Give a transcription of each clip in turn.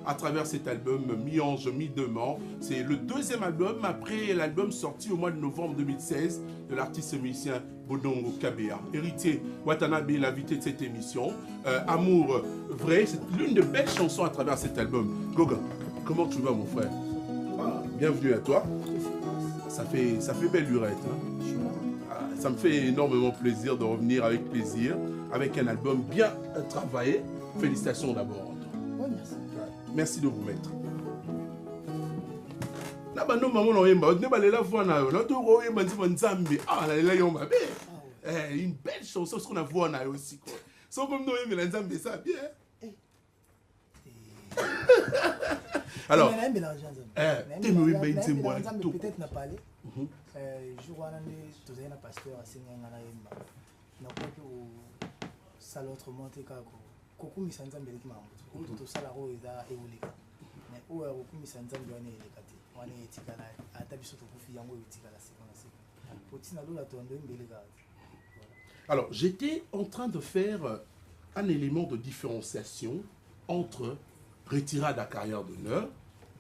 à travers cet album Mi-Ange, Mi-Démon. C'est le deuxième album après l'album sorti au mois de novembre 2016 de l'artiste musicien Bodongo Kabea. Héritier Watanabe, l'invité de cette émission. Amour vrai, c'est l'une des belles chansons à travers cet album. Goga, comment tu vas mon frère? Bienvenue à toi. Ça fait belle lurette. Hein? Ça me fait énormément plaisir de revenir avec plaisir, avec un album bien travaillé. Félicitations d'abord. Oui, merci. Merci de vous mettre. Une belle chanson, ce qu'on a vu en a aussi. Sans comme nous, mais l'ensemble, ça bien. Alors, peut-être n'a pas allé. Je vois un pasteur à Sénégal. Ça l'autre monte Koku misanzambe likima mbutu to sala ro eza eulika mais o koku misanzambe wane elekati wane etikala ata biso to kufi yango etikala sekona sekona potina lola to ndo mbele ka. Alors, j'étais en train de faire un élément de différenciation entre retirade à carrière d'honneur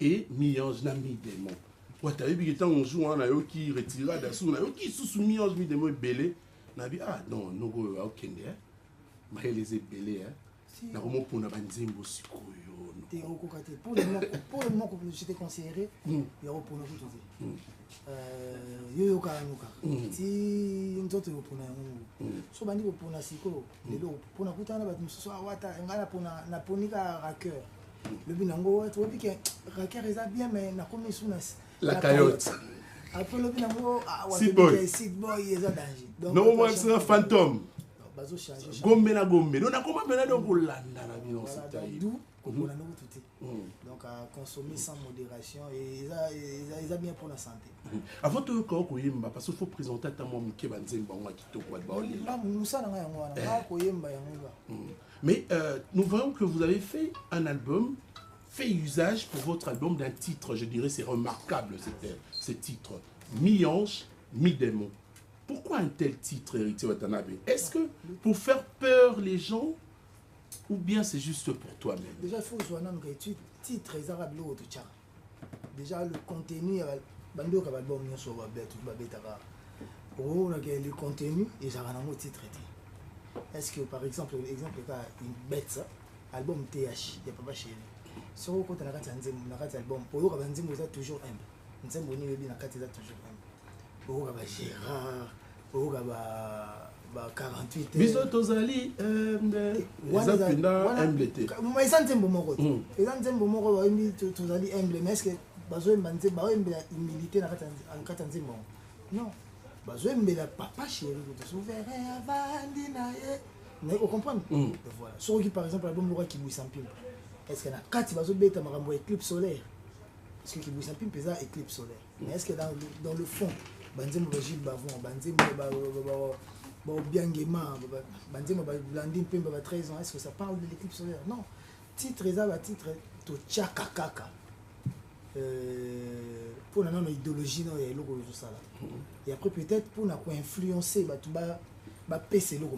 et Mi-Ange na Mi-Démon. Watabi bigeta on joue na yo ki retirade asu na yo ki sous Mi-Ange Mi-Démon belé na bi non no go okende mais les belé hein. Na comment pour na banzimbo sikoyo. T'es au côté pour le moment que j'étais considéré il y a pour nous tout yo karanuka ti nzoto yo pour na so bandi pour na siko lelo pour na kutana ba msusu awata ngala pour na ponika racker le binango tu vois que racker est bien mais na comme sous la cayotte après le binango Seed Boy est danger donc non moi c'est un fantôme bazo changer gombe na gombe on a comment maintenant donc landa na bien c'est d'où on a nous tout donc à consommer sans modération et ça bien pour la santé. Avant de koyemba parce qu'il faut présenter ta moi muke banzemba ngwa kitoko ba là musala nga yango na koyemba yango. Mais nous voyons que vous avez fait un album, fait usage pour votre album d'un titre, je dirais c'est remarquable ce titre, Mi-Ange, Mi-Démon. Pourquoi un tel titre, Héritier Watanabe? Est-ce que pour faire peur les gens ou bien c'est juste pour toi-même? Déjà, il faut que tu titre déjà le contenu, le contenu et j'ai titre. Est-ce que par exemple, une bête, album TH, il n'y a pas chéri. Sur le côté de l'album, pour eux, toujours humble. Nous sommes toujours humble. Pour eux, Gérard, pour eux, 48 biso tozali eza penda MBT mais ça nzembo moko eza nzembo moko baimbi tozali humble mais est-ce que bazoyemba nzembo baoyembela humilité na kati ya nzembo non bazoyembela papa chéri to souverain avandi na ye mais on comprend voilà soki par exemple album loko Kibwisa Mpimba est-ce que na kati bazobeta makambo ya éclipse solaire parce que Kibwisa Mpimba eza éclipse solaire mais est-ce que dans le fond banzembo bajib bavon banzembo bien gaiement, Blandine Pemba 13 ans, est-ce que ça parle de l'éclipse solaire? Non. Titre, titre, to Tchakakaka. Pour une idéologie, il y a l'eau de ça. Et après, peut-être pour influencer, PC l'eau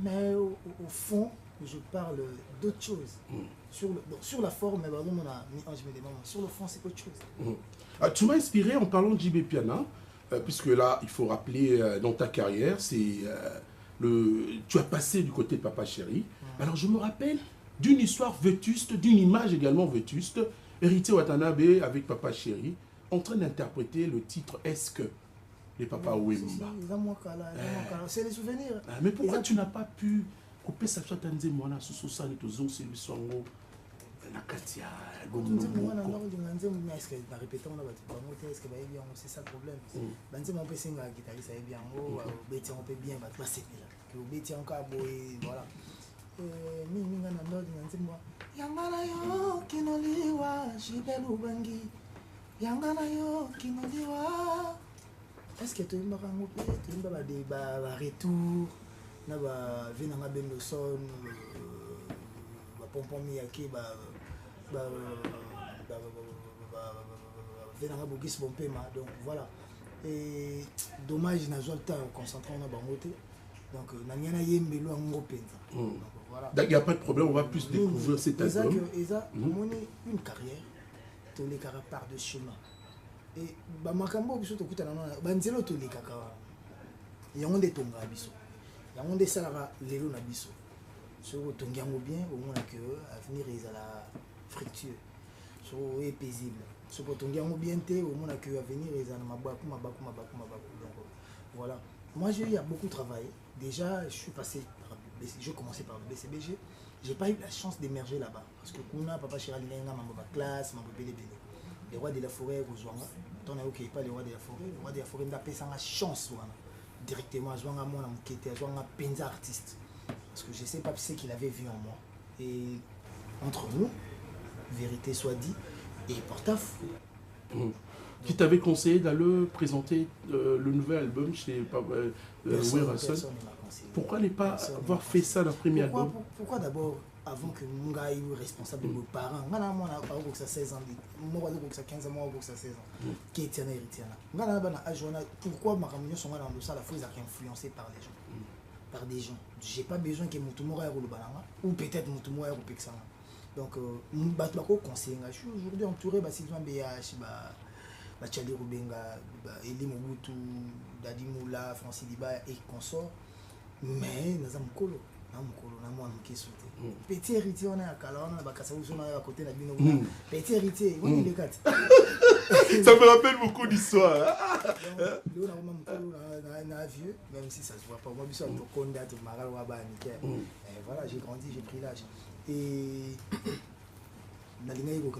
mais au fond, je parle d'autre chose. Sur la forme, sur le fond, c'est autre chose. Tu m'as inspiré en parlant de JB Piana. Puisque là, il faut rappeler dans ta carrière, tu as passé du côté de Papa Chéri. Alors je me rappelle d'une histoire vétuste, d'une image également vétuste, Héritier Watanabe avec Papa Chéri, en train d'interpréter le titre Est-ce que les Papa Wemba. C'est les souvenirs. Mais pourquoi tu n'as pas pu couper ça soit un zémoana sous ça et tout ça, c'est le son Nakatia, c'est ça le problème. On peut signer la guitare, ça est bien. On peut bien battre la voilà. Yangana yo kinoliwa jibelu bangi. Yangana yo kinoliwa. Est-ce que tu as un retour? Na ba venanga bendo son ba pompon miyake venanga bogis bompema donc voilà et dommage na zo le temps concentré on a bangoté Donc, Nanyana Yembelo en Penza. Voilà. Il n'y a pas de problème, on va plus découvrir cet album. Eza, une carrière, tous les carrières par de chemin. Et Makambo, biso to kuta na banzelo to les kaka. Yango de tonga biso. Yango de salara lelo na biso. So tongiango bien, au moins que avenir ezala fructueux. So est paisible. So tongiango bien té, au moins que avenir ezala mabaku. Donc voilà. Moi j'ai eu beaucoup travaillé. Déjà, je suis passé par j'ai commencé par le BCBG. J'ai pas eu la chance d'émerger là-bas parce que Kuna papa Chirali Nenga ma classe, ma bébé les rois de la forêt Rozwanga. Ton OK, pas les rois de la forêt. Les rois de la forêt n'a pas sa chance directement à Zwanga moi na mukete, à Zwanga penza artiste. Parce que je sais pas ce qu'il avait vu en moi. Et entre nous, vérité soit dit et Portaf. Qui t'avait conseillé d'aller présenter le nouvel album chez Werason. Pourquoi ne pas avoir fait ça dans le premier album? Pourquoi d'abord, avant que Munga ait eu responsable de mes parents, moi j'ai 16 ans, moi j'ai 15 ans, moi j'ai 16 ans, qui est un héritier. Pourquoi ma réunion sont dans le salon, il a influencé par les gens. Par des gens. J'ai pas besoin que mon tour ait le balanga, ou peut-être mon tour ait le pexanga. Donc, je suis aujourd'hui entouré de Sylvain BH, Tchali Rubenga, Eli Mobutu, Dadi Moula, Francis Liba et consorts. Mais nous avons colo, petit héritier, on est à Kala, on a à côté de la Bino. Petit héritier, on est les quatre. Ça me rappelle beaucoup d'histoires. Vieux, même si ça se voit pas. Moi, je suis voilà, j'ai grandi, j'ai pris l'âge. Et la ligne est le roi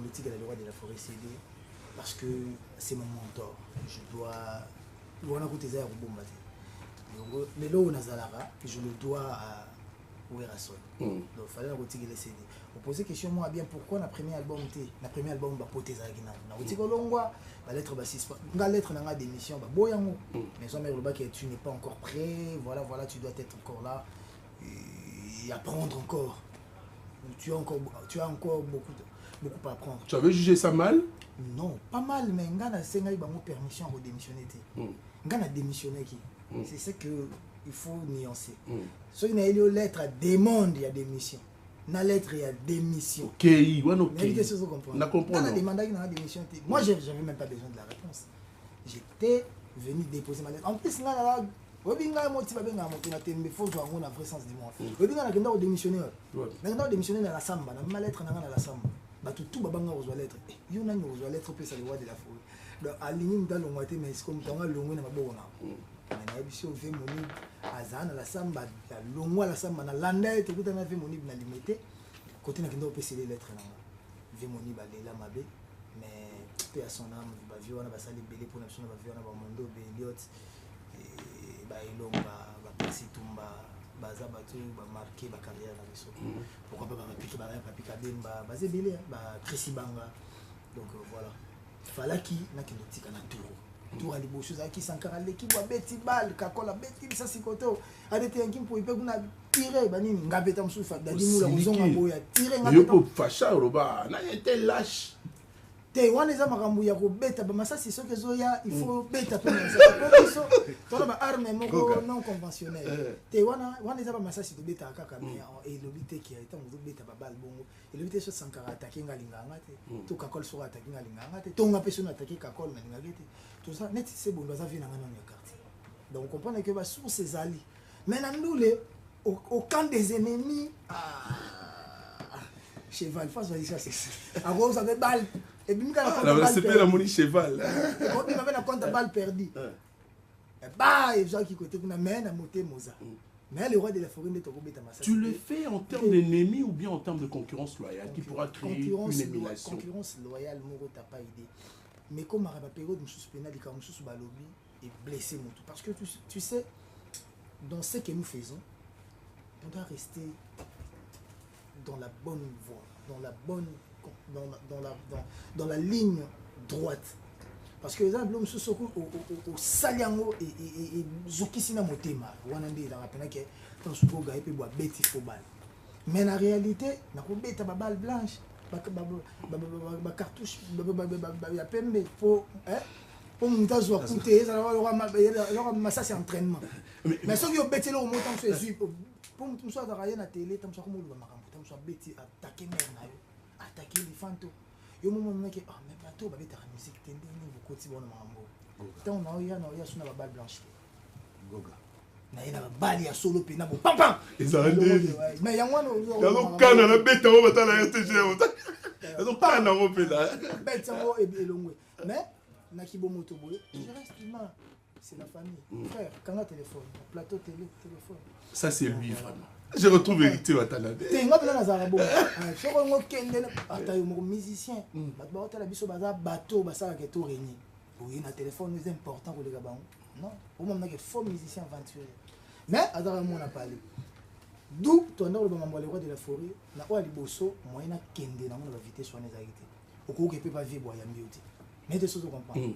de la forêt CD parce que c'est mon mentor. Je dois. Mais là où je le dois à Werason. Donc il fallait retirer les CD. Vous posez question moi bien pourquoi le premier album le premier album va porter ça na retirer longwa la lettre bassiste la lettre n'a d'émission ba boyango mais son mère le bac tu n'es pas encore prêt voilà tu dois être encore là et apprendre encore. Tu as encore beaucoup à apprendre. Tu avais jugé ça mal? Non, pas mal, mais Ngana Senga il m'a permission de démissionner. Ngana démissionné qui. C'est ce que il faut nuancer. Ce qui n'a eu lettre à demande il y a démission. Na lettre il y a démission. OK, ouais OK. On a compris. On a demandé une démission. Moi j'avais même pas besoin de la réponse. J'étais venu déposer ma lettre. En plus là Webinga motiva benga motina tembe faut voir on a vrai sens du mot. Webinga na kenda démissionner. Na kenda démissionner na la samba na ma lettre na la samba. Ba tout babanga ozwa lettre. Yo na ozwa lettre pesa le roi de la forêt. Donc aligné dans le moité mais comme tanga longo na mabona. Na biso ve moni azana la samba la longo la samba na landa et tout na ve moni na limité. Côté na kenda pesa les lettres na. Ve moni ba lela mabe mais pe à son âme ba viona ba sali belé pour na biso na ba viona ba mondo be Elliot. Ilomba bapesi tumba baza bato marqué ba carrière na biso pourquoi pas papika bemba bazé belé ba Chrissy Banga donc voilà fallait qui na kinotika na tour ali bo chose qui sankara l'équipe wa beti bal kakola beti ça sikoto arrêter un kim pour ipe kuna tirer banini ngabeta msufa dadi mula uzonga boya tirer ngabeta yo facha roba na était lâche. Wana eza makambo ya kobeta bamasasi soki ezoya il faut beta pe biso tona ba arme moko non conventionnel te wana eza bamasasi tobeta kaka mais elobi te ki etango tobeta babal bongo elobi te so sankara attaqué ngalinganga te to kakol so attaqué ngalinganga te tonga pe so na attaqué kakol ngalinganga te tout ça net c'est bon doit venir dans le quartier donc on comprend que ba source ezali mais na ndule au camp des ennemis cheval face à ça c'est à gros ça fait balle. Et puis, c'était la monnaie cheval. Quand il avait la compte balle perdue. Bah, il y a qui côté qu'on a mené à monter Moza. Mais le roi de la forêt de Togo Betamassa. Tu le fais en termes d'ennemis ou bien en termes de concurrence loyale qui pourra créer une émulation? Concurrence loyale, Moro t'as pas idée. Mais comme à la période où je suis pénal, quand je suis balobi et blessé mon tout. Parce que tu sais, dans ce que nous faisons, on doit rester dans la bonne voie, dans la bonne dans la ligne droite parce que les hommes se sont au saliango et zokisina motema wanande la rapena que tant suko gaé pe bois beti fobal mais en réalité na ko beta ba balle blanche ba cartouche ba pembe faut pour mon tas soit coûté ça alors ça c'est entraînement mais ceux qui ont bêté le montant c'est pour tout ça dans la télé tam ça comme le makambo tam ça bêté attaquer mer attaquer les fantômes yo moment que ah mais bateau ba bêta musique tende ni beaucoup ti bon makambo tant on a ya sur la balle blanche goga na ina balle ya solo pe na bo pam pam mais ya ngwana yo kana na bêta o batala STG yo kana o pe là bêta o elongwe mais na kibomoto boye je reste humain. C'est la famille. Frère, quand on a téléphone, plateau téléphone. Ça, c'est lui, vraiment. Je retrouve vérité à Watanabe. Tu es un peu je suis un musicien. Je suis un bateau, je suis un régné. Oui, un téléphone, c'est important pour les gars. Non, au moment où il faut musicien aventurier. Mais, à on a parlé. D'où, tu as le roi de la forêt, na oa liboso, moyen na kende na mona vitesse soigner za été. Au coup que peut pas vivre ya mieux. Mais des choses à comprendre.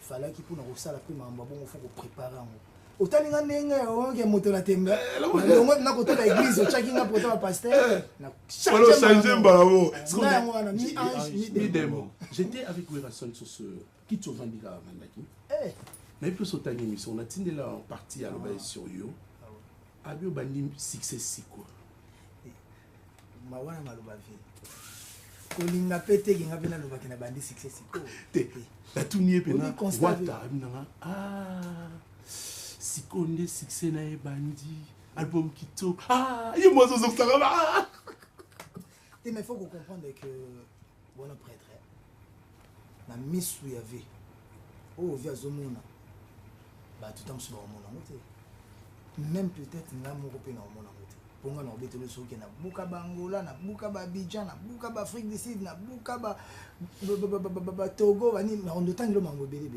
Il fallait qu'il puisse nous la prime en bon il faut préparer autant les gars on est monté la thème donc on a côté l'église chacun a porté la pasteur na changer bravo ni ange ni démon. J'étais avec Werason sur ce qui te vendit là mandaki mais plus autant émission on a tindé là en partie à l'obéi sur yo abio bandi succès siko mawana maloba vie kolinga pete kinga pena loba kina bandi succès siko la tournier pena wata nanga sikonde succès na bandi album kito il moi ça ça va mais faut qu'on comprenne que bon prêtre na misu yave oh via zomona ba tout temps sur mona moté même peut-être na moko pe na mona moté ponga na obetelo soki na buka bangola na buka ba Abidjan na buka ba Afrique du Sud na buka ba Togo bani na on temps le mango belé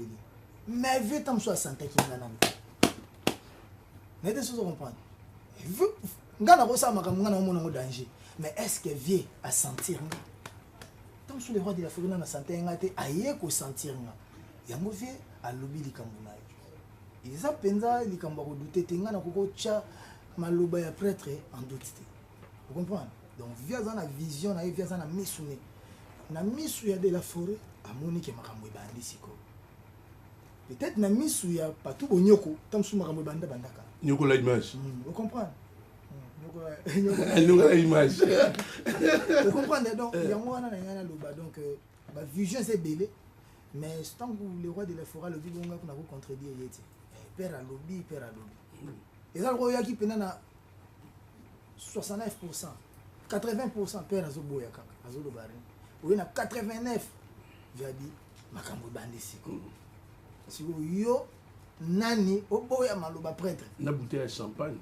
mais vite tam so santé ki na nan mais des choses à comprendre ngana ko sa makambo ngana mona ngo danger mais est-ce que vie à sentir tant sur les rois de la forêt na santé ngate aye ko sentir nga yango vie a lobi likambo na yo ils a penza likambo ko douter tenga na ko cha maloba ya prêtre en doute. Vous comprenez? Donc via dans la vision na via dans la misune na misu ya de la forêt amoni ke makambo ebandi siko peut-être na misu ya patu bonyoko tant sur makambo banda bandaka nyoko la image vous comprenez? nyoko la image vous comprenez? Donc yango wana na ngana loba donc ba vision c'est belé mais tant que le roi de la forêt le dit bonga kuna ko contredire yeti père à lobby et ça le roi qui pena 69% 80% père azoboya kaka azolobari oui na 89 jadi makambo bandi siko siko yo nani oboya maloba prêtre na bouteille de champagne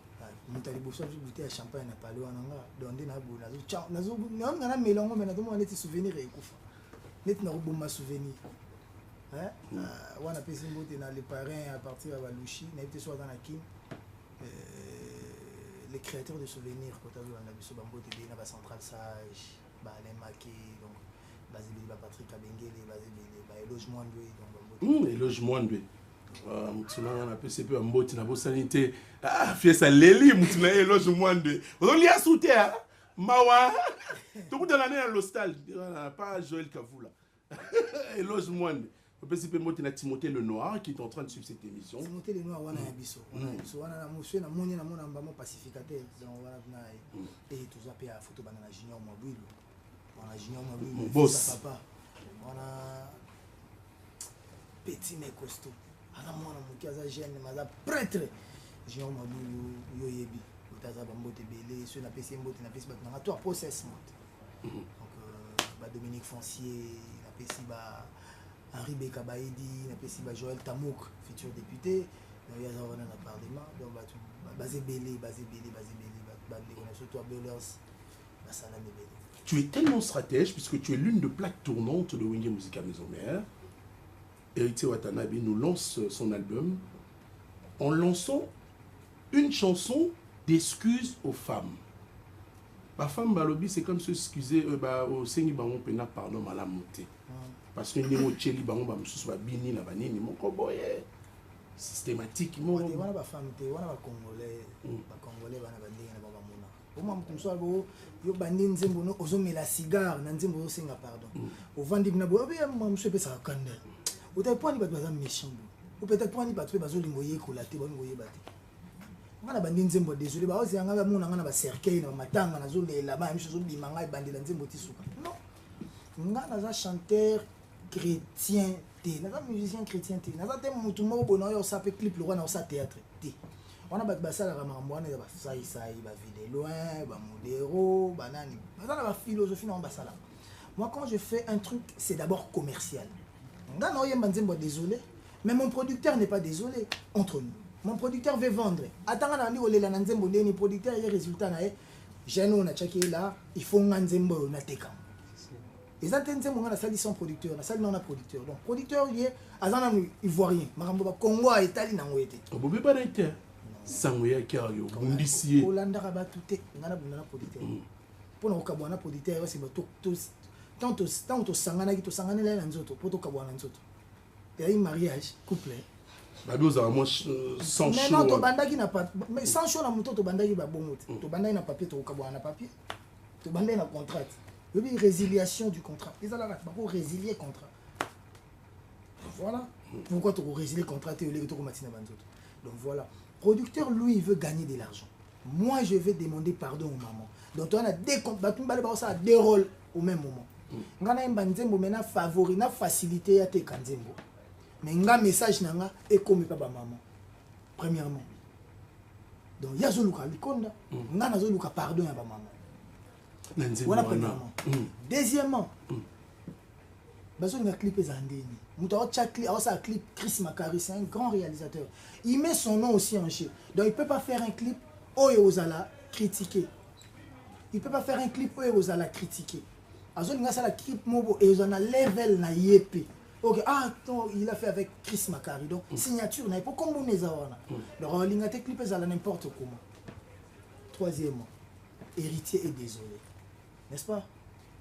mutali boso bouteille de champagne na pale wana nga donde na bo nazo na melongo mais na to mona ti souvenir ekufa net na roboma souvenir wana pesi mbote na les parrains à partir ya balushi na été soit dans la kim les créateurs de souvenirs quand on a vu ce bambo de na ba central sage ba les maki donc bazibili ba Patrick Abengele bazibili ba logement ndwe donc logement ndwe mutuna na PCP mboti na bo sanité fiesa leli mutuna logement ndwe olia souté mawa tout dans l'année à l'hostal pas Joël Kavoula logement ndwe PCP mboti na Timothée Le Noir qui est en train de suivre cette émission. Timothée Le Noir wana biso wana na monsieur na moni na mona mbamo pacificateur donc wana na et tout ça pe a photo bana na Junior Mobile wana Junior Mobile boss papa wana petit mais costaud ana mona mukaza jeune maza prêtre Junior Mobile yo yebi utaza bambote belé sur na PC mbote na PC na toi process donc ba Dominique Foncier na PC ba Henri Bekabaidi, na Joël Tamouk, futur député, il y a un parlement, donc basé belé, surtout à Bellers, tu es tellement stratège puisque tu es l'une des plaques tournantes de Wenge Musica Maison Mère. Héritier Watanabe nous lance son album en lançant une chanson d'excuses aux femmes. Ma femme Balobi, c'est comme s'excuser au Seigneur Baron Pena, pardon, à la montée. Parce que nous tcheli bango ba mususu ba bini na banini moko boye systématiquement wana ba femme te wana ba congolais bana bandinga na ba mona o mam kumso abo yo bandi nzembo no ozomela cigare na nzembo osenga pardon o vandi na bo be mam musu pe sa kanda Ou t'as pas ni bateau méchant. Ou peut-être pas ni bateau bateau lingoyer colaté, bon lingoyer bateau. On a bandé nzembo désolé, bah aussi on a mon on a ba cercueil na matanga na zone là bas, chose bimanga bandé na nzembo tisuka. Non. On a un chanteur chrétien, un musicien chrétien, on a un mutu moko bono yo sa pe clip le roi na sa théâtre. On a ba sala ramambo na ba sai ba vide loin, ba modéro, banani. On a la philosophie na ba sala. Moi quand je fais un truc, c'est d'abord commercial. On a noyé nzembo désolé, mais mon producteur n'est pas désolé entre nous. Mon producteur veut vendre. Attends, on a dit la nzembo ni producteur il y a résultat na j'ai nous na tchaki là, il faut nzembo na teka. Les antennes mon na sali son producteur, na sali non na producteur. Donc producteur il est azana ivoirien, marambo ba Congo a Italie na ngoete. Obobe pas d'être sangoya kyayo bundisier. Olanda ba tuté ngana bundana producteur. Pour na kabwana producteur c'est ba tant sangana ki to sangana la nzoto, pour to kabwana nzoto. Il y a un mariage couple. Babi aux moi sans chaud. Non, to bandaki na pas mais sans chaud na moto to bandaki ba bongo. To bandaki na papier to kabwa na papier. To bandaki na contrat. Le résiliation du contrat. Les ala ba ko résilier contrat. Voilà. Pourquoi tu résilier contrat et le to matina banzoto. Donc voilà. Producteur lui il veut gagner de l'argent. Moi je vais demander pardon aux mamans. Donc on a des batumba ba ça deux rôles au même moment. Ngana mbanzembo mena favori na facilité ya te kanzembo. Mais un message nanga et comme papa maman premièrement donc ya zoluka likonda nga nazoluka pardon ya ba maman voilà premièrement deuxièmement bazo na clip ezandeni muto a clip Chris Macari c'est un grand réalisateur il met son nom aussi en jeu donc il peut pas faire un clip oyo ozala critiquer il peut pas faire un clip oyo ozala critiquer azo nga ça la clip mobo et ozana level na yep. Ok, ah, il a fait avec Chris Macari, donc signature, il faut qu'on les a. Donc, il a clip n'importe comment. Troisièmement, héritier est désolé. N'est-ce pas?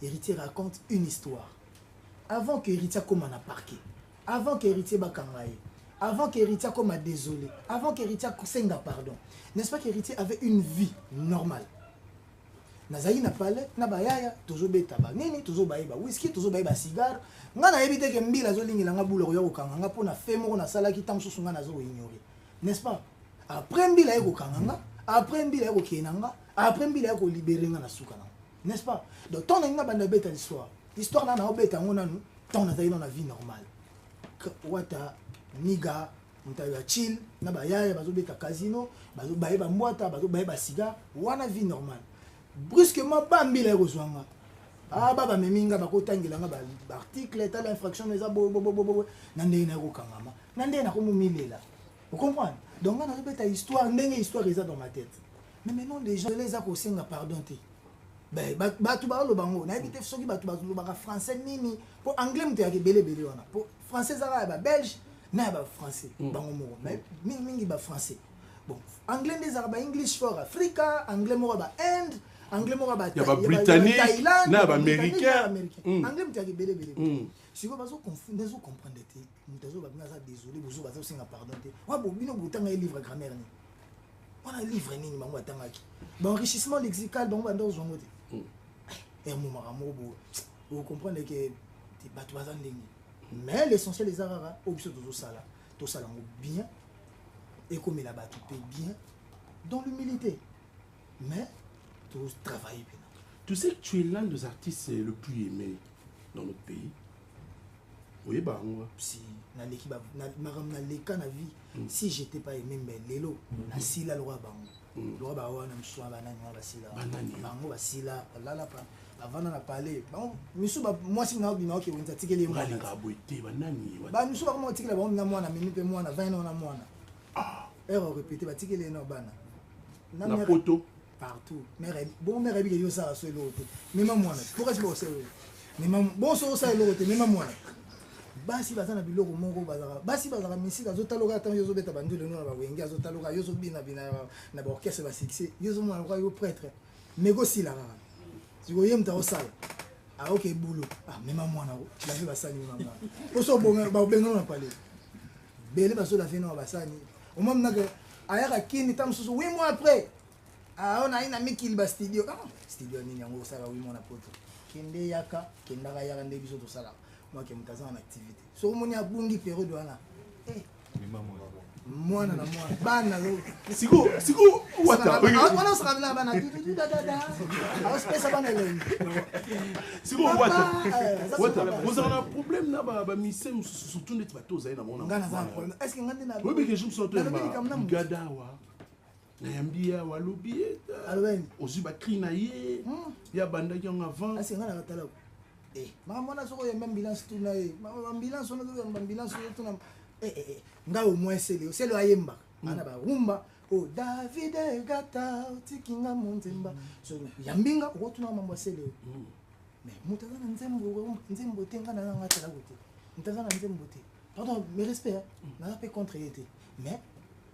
Héritier raconte une histoire. Avant que héritier comme un parqué, avant que héritier bakangaye, avant que héritier comme un désolé, avant que héritier senga pardon. N'est-ce pas qu'héritier avait une vie normale? Nazaï n'a pas l'air, n'a pas yaya, toujours bête tabac, nini, toujours baïba whisky, toujours baïba cigare. Nga na évité que mbila zo lingi langa boulot yo kanga nga pona femo na sala ki tam susu nga na zo ignorer. N'est-ce pas? Après mbila yo kanga, après mbila yo kenanga, après mbila yo libérer nga na suka na. N'est-ce pas? Donc ton nga banda bête l'histoire. L'histoire là na bête ngona nu, ton na zaï dans la vie normale. Wata niga mtayo chill na ba yaya bazo beta casino, bazo baïba mwata, bazo baïba cigare, wana vie normale. Brusquement bambila yo zwanga. Ah baba meminga bakotangela nga ba article telle infraction mais ça bo nande na ko kangama nande na ko mumilela vous comprenez donc on a répété histoire ndenge histoire est dans ma tête mais maintenant les gens les a ko senga pardon te ben batu ba lo bango na éviter soki batu ba lo ba français nini pour anglais mte ya belé wana pour français za ba belge na ba français bango mo mais mingi ba français bon anglais des arabes english for africa anglais mo ba Inde anglais mo ba britannique na ba américain anglais mte ya belé si vous bazo confondre zo comprendre te mutazo ba naza désolé bozo bazo singa pardon te wa bo bino botanga livre grammaire ni on a livre nini bango atangaki ba enrichissement lexical bango bando zongo te et mo maramo bo vous comprenez que te batu bazandenge mais l'essentiel des arara obiso tozo sala to sala ngo bien et comme la batu paye bien dans l'humilité mais tout travailler bien. Tu sais que tu es l'un des artistes le plus aimé dans notre pays. Oui, bah, si na l'équipe na leka na vie si j'étais pas aimé mais lelo na sila loi bango loi ba wana mswa banani ba sila bango ba sila la pa avant na parler bon misu ba moi si na bina ok wonza tikeli mwana nga boité banani ba misu ba comment tikela ba na mwana mimi pe mwana 20 ans na mwana erreur répétée ba tikeli na bana na photo partout mère bon mère bi yo ça so l'autre même mwana pourquoi c'est ça même bon so ça l'autre même mwana basi bazana biloko moko bazaka basi bazaka misika zotaloka tant yozo beta bandule no ba wengi azotaloka yozo bina na ba orchestre ba succès yozo mwana kwa yo prêtre mais go sila rara siko yemta osala ah ok boulot ah même mwana la vie basani mama oso bonga ba benga na pale bele baso la vie no basani au moment na que ayaka kini tam susu 8 mois après ah on a ina mikil ba studio ah studio nini yango sala 8 mois na poto kende yaka kenda yaka nde biso to sala moi qui m'étais en activité so moni a bungi période wana moi na moi bana siko wata wana sera na bana tu dada alors c'est bana lengi siko wata vous avez un problème na ba misem surtout net bato za na mona ngana za problème est-ce que ngande na oui mais que je me sens gadawa na yambia walobi alwen ozu ba krina ye ya banda ki en avant est-ce que ngana katala mwana soko ya même bilan tout na ambulance on a ambulance tout na nga au moins c'est le ayemba ana ba rumba o David gata tikinga monzemba so yambinga okotuna mambo sele mais mutazana nzembo tenga na ngata la côté mutazana nzembo te pardon mes respects na pas contre été mais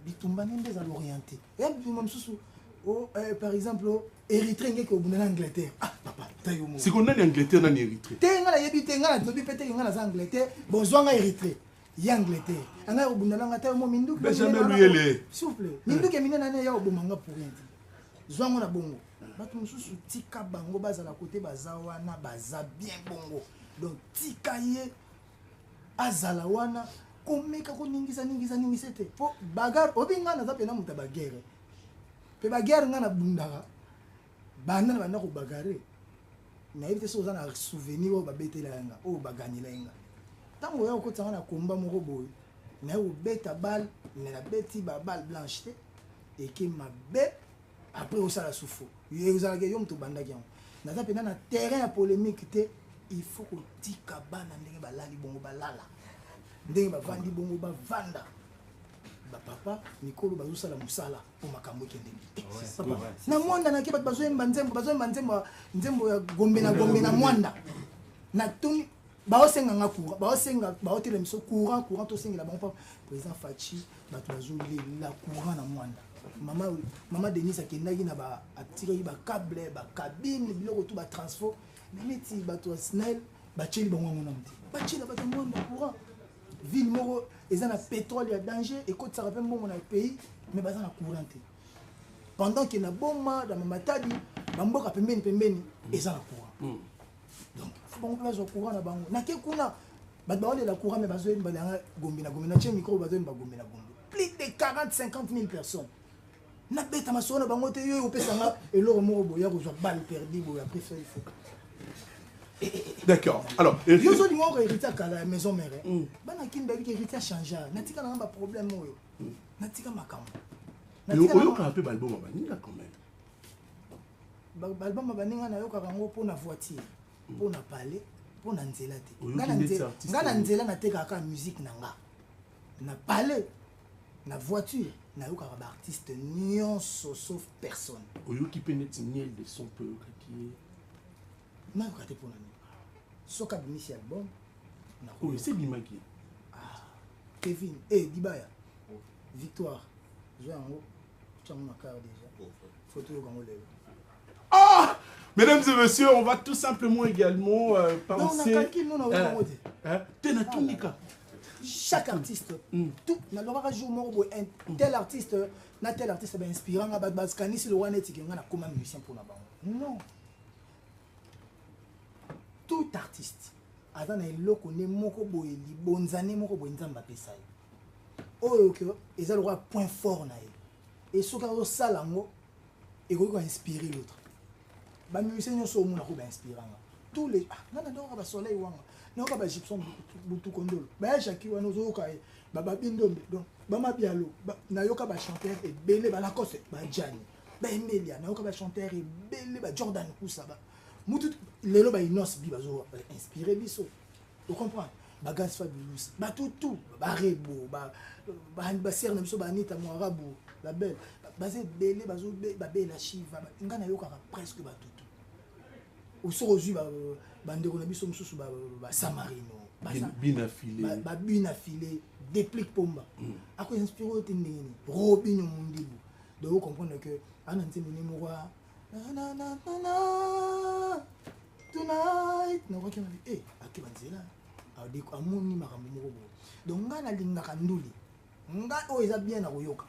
bitumba nende za l'orienté et même sous par exemple Érythrée ngeke obuna na Angleterre papa tayo mo c'est qu'on a en Angleterre na Érythrée tenga la yebi tenga na tobi pété nga na Angleterre bozwanga Érythrée ya Angleterre anga obunda na ngata mo minduki jamais lui ele s'il vous plaît minduki mina na ya obumanga pour rien zwango na bongo bato mususu tika bango baza la côté baza wana baza bien bongo donc tika ye azala wana komeka ko ningisa te po bagar obinga na zapena muta bagere pe bagere nga na bundaka bana na bana ko bagare na yebite so na souvenir o babetela yanga o baganyela yanga tango ya ko tsanga na komba moko boy na o beta balle na beti ba balle blanche te et qui m'a bé après au sala souffo vous allez yom to banda kian na zapena na terrain ya polémique te il faut ko tika bana ndenge balali bongo balala ndenge bavandi bongo bavanda papa Nicolo bazosala musala pour makambo kende papa na mwanda na ke bato bazoyemba nzembo ya gombe na mwanda na tuni baosenga nga courant baosenga baotela miso courant to sengela bango président Fachi bato bazolela courant na mwanda mama Denise akendaki na ba atikaki ba câble ba cabine biloko tout ba transfo neti bato snell bacheli bango ngona mti bachela bato mwanda courant ville moko eza na pétrole ya danger et côté ça rappelle bon na pays mais baza na courant pendant que na bomba dans matadi bamboka pembeni eza na courant donc faut bon place au courant na bango na ke kuna ba baole la courant mais bazo balanga gombi na che micro bazo ba gombi na gombi plus de 40-50 000 personnes na beta masona bango te yo opesanga eloro moko boya ko balle perdu boya après ça il faut. D'accord. Alors, yo zo lingo hérité à la maison mère. Bana kin baby hérité changer. Natika na ba problème oyo. Natika makambo. Oyo ka pe balbo mabaninga quand même. Balbo mabaninga na yo ka rango pour na voiture, pour na parler, pour na nzela te. Ngana nzela na teka ka musique nanga. Na parler, na voiture, na yo ka ba artiste nyonso sauf personne. Oyo ki peneti miel de son peu qui na ko te pour na soka binisi album na ko c'est Bimaki Kevin Dibaya Victoire Joango tchamo na carte déjà photo gango lelo mesdames et messieurs, on va tout simplement également penser chaque artiste tout na lobaka jour moko tel artiste ba inspirant ba baskani si le wana tikenga na comme musicien pour na bango non. Tout artiste azana eloko ne moko boye libonzane moko boye nzamba pesa ye oyo ke eza le point fort na ye et soka o salango et ko inspirer l'autre ba musicien nyonso o mona ko ba inspiranga tous les nana ndoko ba soleil wanga ndoko ba gypsum butu kondolo ba jaki wana zo ka ba bindombe donc ba mabialo na yoka ba chanteur et belé ba la cose ba Jani ba Emelia na yoka ba chanteur et belé ba Jordan Kusaba mutu lelo ba inos bi bazo inspiré biso tu comprends ba Gans Fabulous ba tout ba Rebo ba serna biso ba Anita Moarabu la belle basé belé bazo ba bela Shiva ngana yoka presque ba tout au sorozu ba ndeko na biso mususu ba Samarino bina filé ba bina filé déplique pomba ako inspiré te nini Robinho Mundibu donc comprendre que ananti numéro tonight na kwa kima akibanzela adiko amoni makambo moko donc nga na lingaka nduli nga o eza bien na koyoka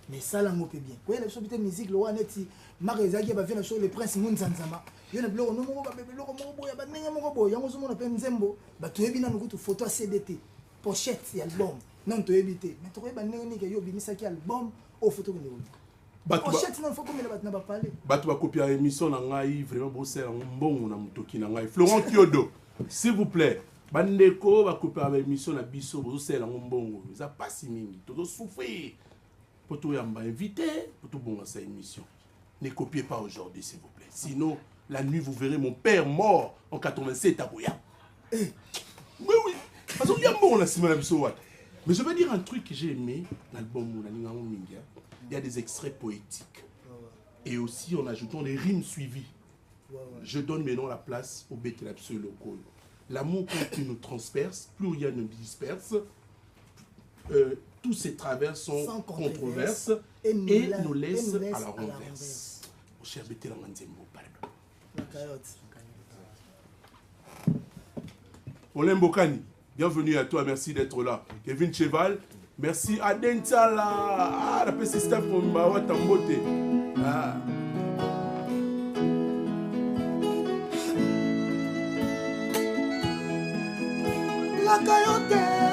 mais ça là on peut bien quoi la chose musique le one eti magazaki ba vient sur le prince Munzanzama yo na biloko no moko ba biloko moko boya ba ndenge moko boya yango zomona pe nzembo ba toyebi na nukutu photo CDT pochette ya album non toyebi te mais toyebi ba ndenge ni ke yo bimisaki album au photo ko ndeko pochette non faut comme la batna ba parler bato ba copie émission na ngai vraiment bo ser mbongo na mutoki na ngai Florent Kyodo s'il vous plaît bandeko ba copie émission na biso bo ser mbongo ça passe mingi todo souffrir pour tout yamba invité pour tout bon sa émission ne copiez pas aujourd'hui s'il vous plaît sinon la nuit vous verrez mon père mort en 87 à Boya oui oui parce qu'il y a bon la semaine mais je veux dire un truc que j'ai aimé l'album il y a des extraits poétiques et aussi en ajoutant des rimes suivies je donne maintenant la place au Betelapse local l'amour quand il nous transperce plus rien ne disperse tous ces travers sont sans controverses et nous laissent à la renverse. Mon cher Bétélan Nzembo, pardon. La carotte. Olin Bokani, bienvenue à toi, merci d'être là. Kevin Cheval, merci à Dentala. Ah, la PC staff pour Mbawa Tambote. Ah. La carotte,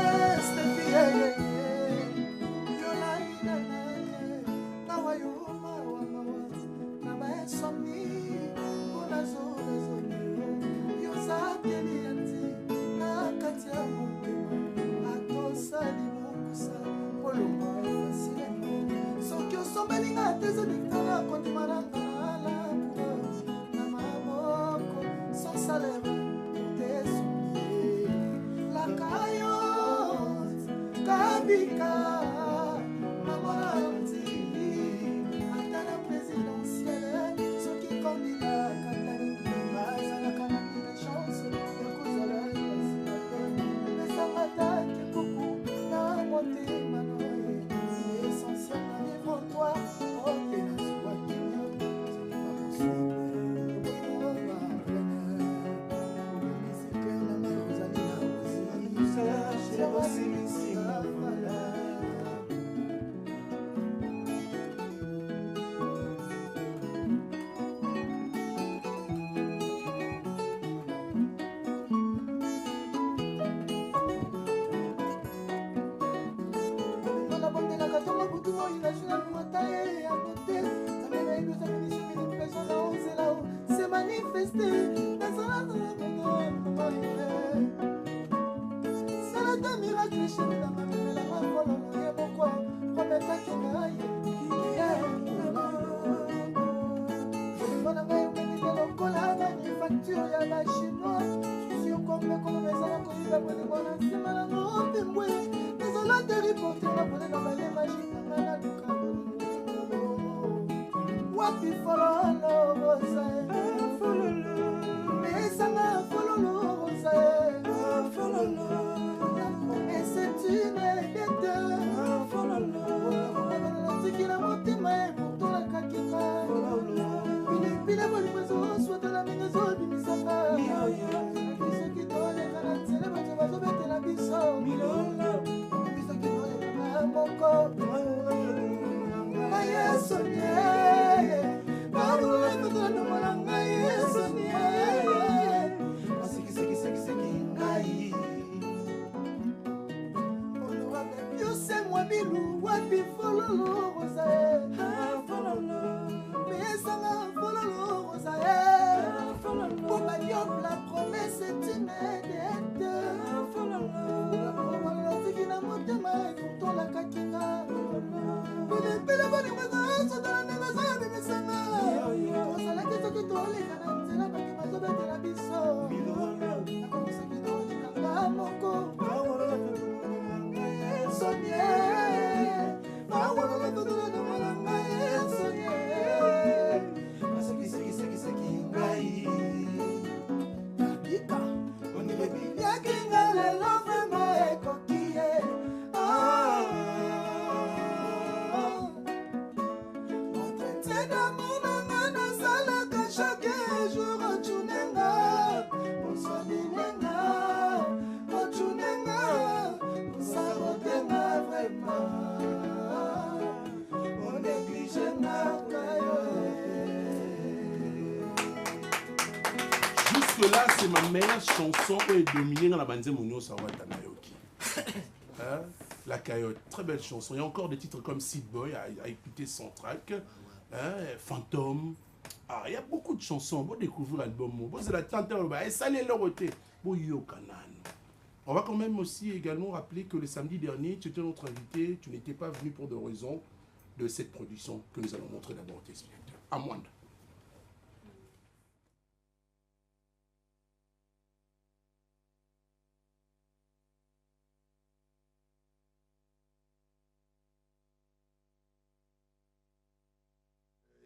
que là, c'est ma meilleure chanson qui est dominée dans la bande Mounio Sawatana Yoki. Hein? La Cayotte, très belle chanson. Il y a encore des titres comme Seed Boy à écouter sans track. Hein? Fantôme. Ah, il y a beaucoup de chansons. Vous découvrez l'album. Vous allez attendre. Ça n'est le roté. On va quand même aussi également rappeler que le samedi dernier, tu étais notre invité. Tu n'étais pas venu pour des raisons de cette production que nous allons montrer d'abord au téléspectateurs. À Mwanda.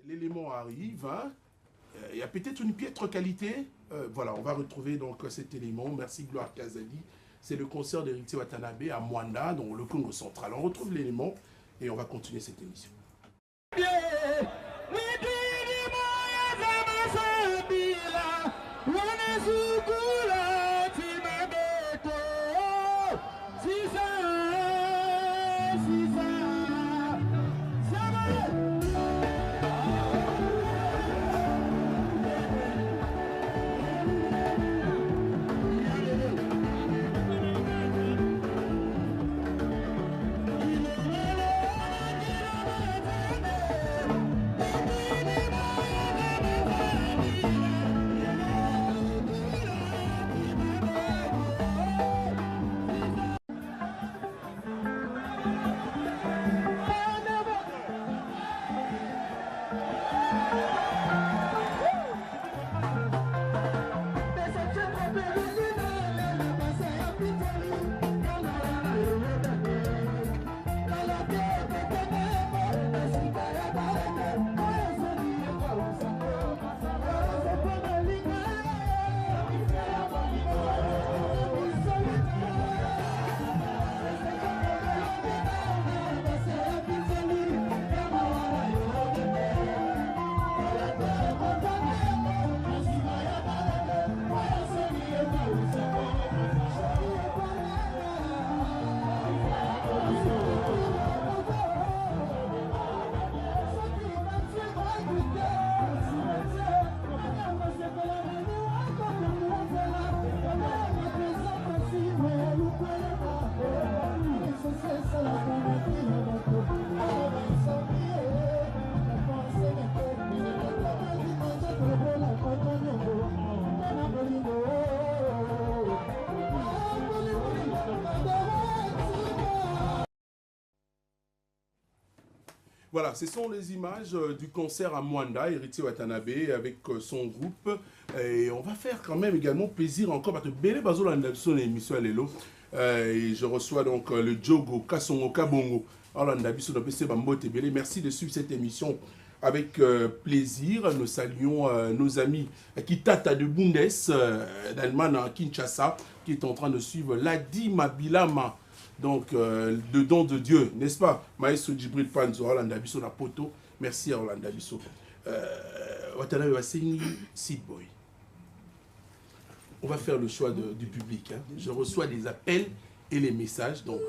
L'élément arrive, hein. Il y a peut-être une piètre qualité. Voilà, on va retrouver donc cet élément. Merci Gloire Kazali. C'est le concert d'Héritier Watanabe à Mwanda, dans le Congo central. On retrouve l'élément et on va continuer cette émission. Voilà, ce sont les images du concert à Mwanda, Héritier Watanabe, avec son groupe. Et on va faire quand même également plaisir encore, parce que Bélé Bazolanda son émission à l'élo. Et je reçois donc le Djogo Kasongo Kabongo. Merci de suivre cette émission avec plaisir. Nous saluons nos amis Kitata de Bundes, d'Allemagne à Kinshasa, qui est en train de suivre Ladi Mabilama. Donc, le don de Dieu, n'est-ce pas? Maestro Djibril Panzo, Orlando Abisso, la poto. Merci à Orlando Abisso. Watanabe Wassini, Seed Boy. On va faire le choix du public. Hein. Je reçois des appels et les messages. Donc,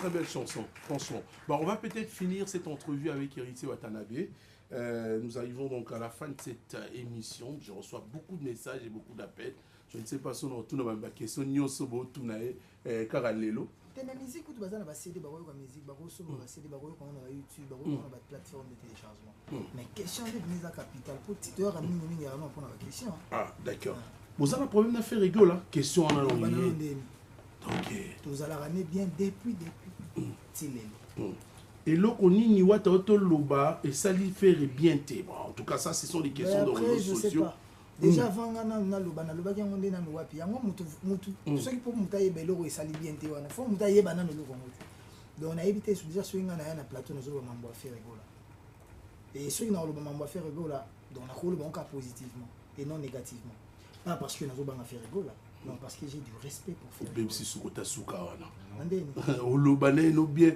très belle chanson, franchement. Bon, on va peut-être finir cette entrevue avec Héritier Watanabe. Nous arrivons donc à la fin de cette émission. Je reçois beaucoup de messages et beaucoup d'appels. Je ne sais pas si on a tout dans ma question. Nyosobo, Tunae, Karalelo. La musique, tu vas avoir CD, la musique, CD, YouTube, la plateforme de téléchargement. Mais question de mise à capital, pour tu dois ramener une ligne pour la question. Ah, d'accord. Vous avez un problème d'affaires rigolo, là? Question en allant. Ok. Tu vas la ramener bien depuis. Et là, on y voit auto loba et ça lui fait bien. En tout cas, ça, ce sont des questions de réseaux sociaux. Déjà avant na loba ki yango ndena no wapi yango mutu soki po mutaye beloko esali bien te wana fo mutaye bana no loko ngoto donc on a évité déjà swinga na plateau no zo mambo affaire egola et soki na loba mambo affaire egola donc na ko loba positivement et non négativement pas parce que na zo banga affaire egola non parce que j'ai du respect pour faire même si sukota suka wana ndeni o loba no bien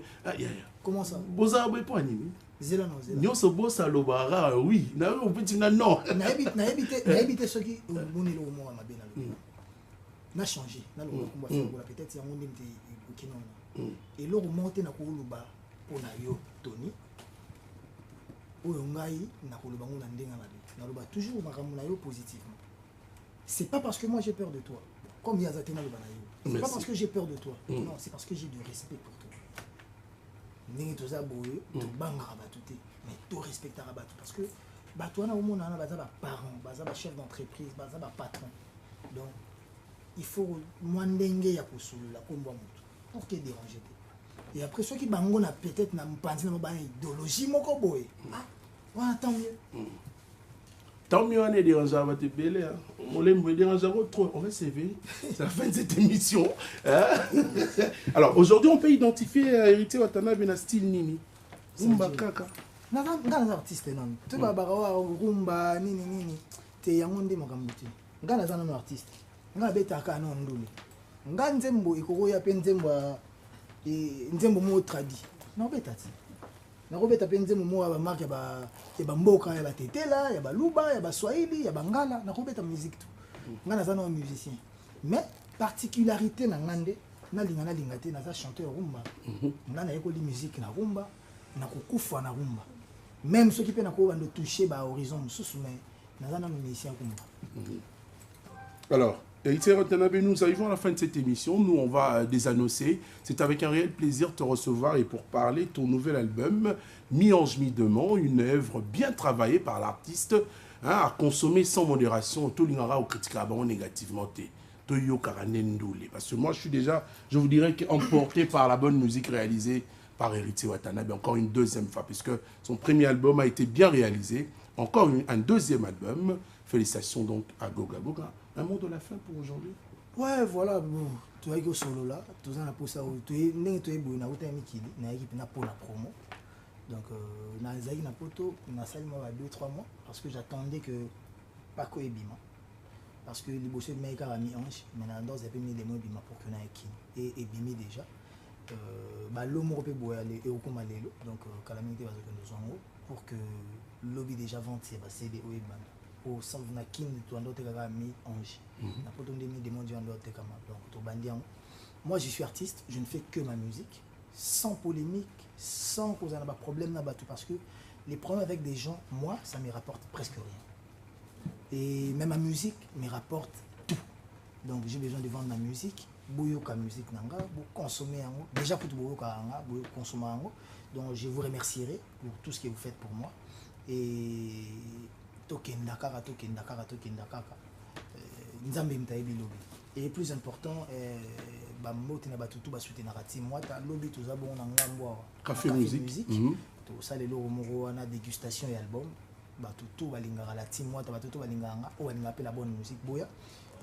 comment ça boza boy po animi zela non zela nyoso bossa lobara oui na on peut dire non na éviter ceux qui boni lo mo ma bena na changer na lo ko faire peut-être yango ndimte okinono et lo remonter na ko loba pona yo Tony oyo ngai na ko loba ngona ndenga na loba toujours makambo na yo positivement. C'est pas parce que moi j'ai peur de toi comme Yazatena loba na yo. C'est pas parce que j'ai peur de toi. Non, c'est parce que j'ai du respect pour toi. Ndenge toza boye to bangara batuté mais to respectera batu parce que bato wana omona na baza ba parents baza ba chef d'entreprise baza ba patron donc il faut mwandenge ya kusula komba mutu pour que déranger et après ceux qui bango na peut-être na mpanzi na ba idéologie moko boye ah wana tant mieux on est déranger à votre belé on l'aime déranger trop on va s'éveiller c'est la fin de cette émission alors aujourd'hui on peut identifier Héritier Watanabe na style nini rumba kaka ngana artiste non tu ba barawa rumba nini te yango nde makambo te ngana za no artiste ngana betaka no ndule ngana nzembo ikoko ya pe nzembo mo tradi no betati na robeta pe nzembo mo ba marque ba mboka ya ba tetela ya ba luba ya ba swahili ya bangala na robeta musique tout ngana za no musicien mais particularité na ngande na linga te na za chanteur rumba ngana yeko li musique na rumba na kokufa na rumba même ceux qui peuvent na toucher ba horizon mususu mais na za na musicien rumba. Alors Héritier Watanabe, nous arrivons à la fin de cette émission. Nous, on va désannoncer. C'est avec un réel plaisir de te recevoir et pour parler de ton nouvel album, Mi-Ange, Mi-Démon, une œuvre bien travaillée par l'artiste, à consommer sans modération. Tout l'ingara ou critiquera négativement. Parce que moi, je vous dirais, emporté par la bonne musique réalisée par Héritier Watanabe, encore une deuxième fois, puisque son premier album a été bien réalisé. Encore un deuxième album. Félicitations donc à Goga Goga. Un mot de la fin pour aujourd'hui? Ouais, voilà, bon, tu as eu solo là, tu as pour ça, tu es né, tu es bon, tu es Mikili, tu as équipe pour la promo. Donc, na zaï na poto, na salle moi 2-3 mois parce que j'attendais que Paco et Bima. Parce que les bosseurs de Maïka a mis Ange, maintenant dans un peu mis des mots Bima pour que na et Bimi déjà. Bah l'homme européen boit aller et au coma l'élo, donc calamité va se nous en haut pour que lobby déjà vente c'est passé des ou Bima. Au centre na kin tu ando te kaka mi Ange na poto ndemi demande ando te kama donc to bandian. Moi je suis artiste, je ne fais que ma musique sans polémique, sans cause un problème na batou parce que les problèmes avec des gens, moi ça me rapporte presque rien. Et même ma musique me rapporte tout. Donc j'ai besoin de vendre ma musique, boyoka musique nanga, bo consommer yango. Déjà pour boyoka nanga, bo consommer yango. Donc je vous remercierai pour tout ce que vous faites pour moi et et plus important café musique tout ça les dégustation et album la team la bonne musique boya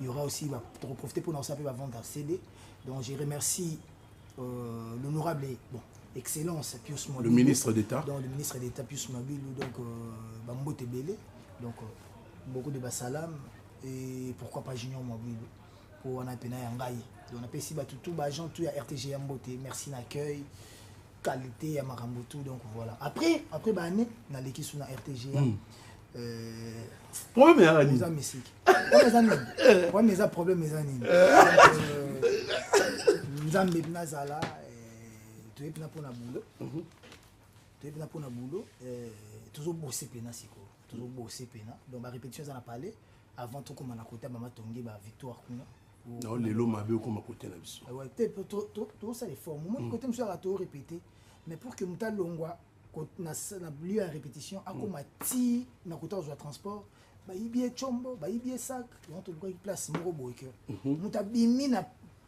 il y aura aussi pour profiter pour lancer vendre un CD donc je remercie l'honorable bon excellence Pius Mobile, le ministre d'État donc le ministre d'État Pius Mobile donc Bambote Belé donc beaucoup de basalam et pourquoi pas Junior Mobile pour on a peine yangai donc on a payé tout agent tout à RTG Mbote merci d'accueil qualité à Marambotou donc voilà après année na l'équipe sur la RTG problème mes amis problème mes amis Nzambe Nazala toyebi mpena mpona boulot toyebi mpena mpona boulot tozobose mpena sikoyo tozobose mpena donc barépétition eza na palais avant tokóma na kota bama tongi bavictoire kuna non lelo mabe okóma kote na biso te tozosala effort momoni kote mosu yaka torépété mais pour que moto alongwa na lieu ya répétition akóma ti na kota kozwa transport bayibi ye tshombo bayibi ye sac donc tolukaki place moko boye ke moto abimi na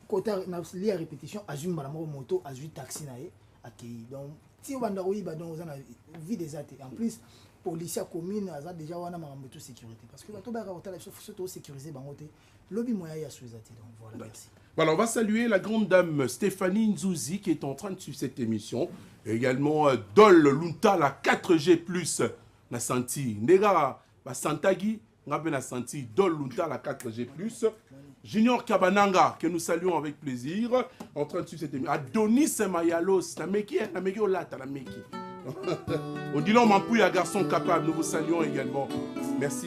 kota na lieu ya répétition azwi mbala moko moto azwi taxi na ye akei donc ti obanda koyiba donc oza na vide eza te en plus policier commune aza déjà wana makambo to sécurité parce que bato bayaka kotala biso faut sécuriser bango te lobi moya ya so eza te donc voilà merci. Voilà, on va saluer la grande dame Stéphanie Nzouzi qui est en train de suivre cette émission. Et également Dol Lunta, la 4G+, na santi. Nega, ba santagi, ngabe na santi. Dol Lunta, la 4G+. Junior Kabananga, que nous saluons avec plaisir, en train de suivre cette émission. Adonis Mayalos, na meki olata, na meki. On dit l'homme en pouille à garçon capable, nous vous saluons également. Merci.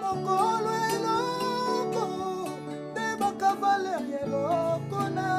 Mokolo eloko, de baka Valérie eloko na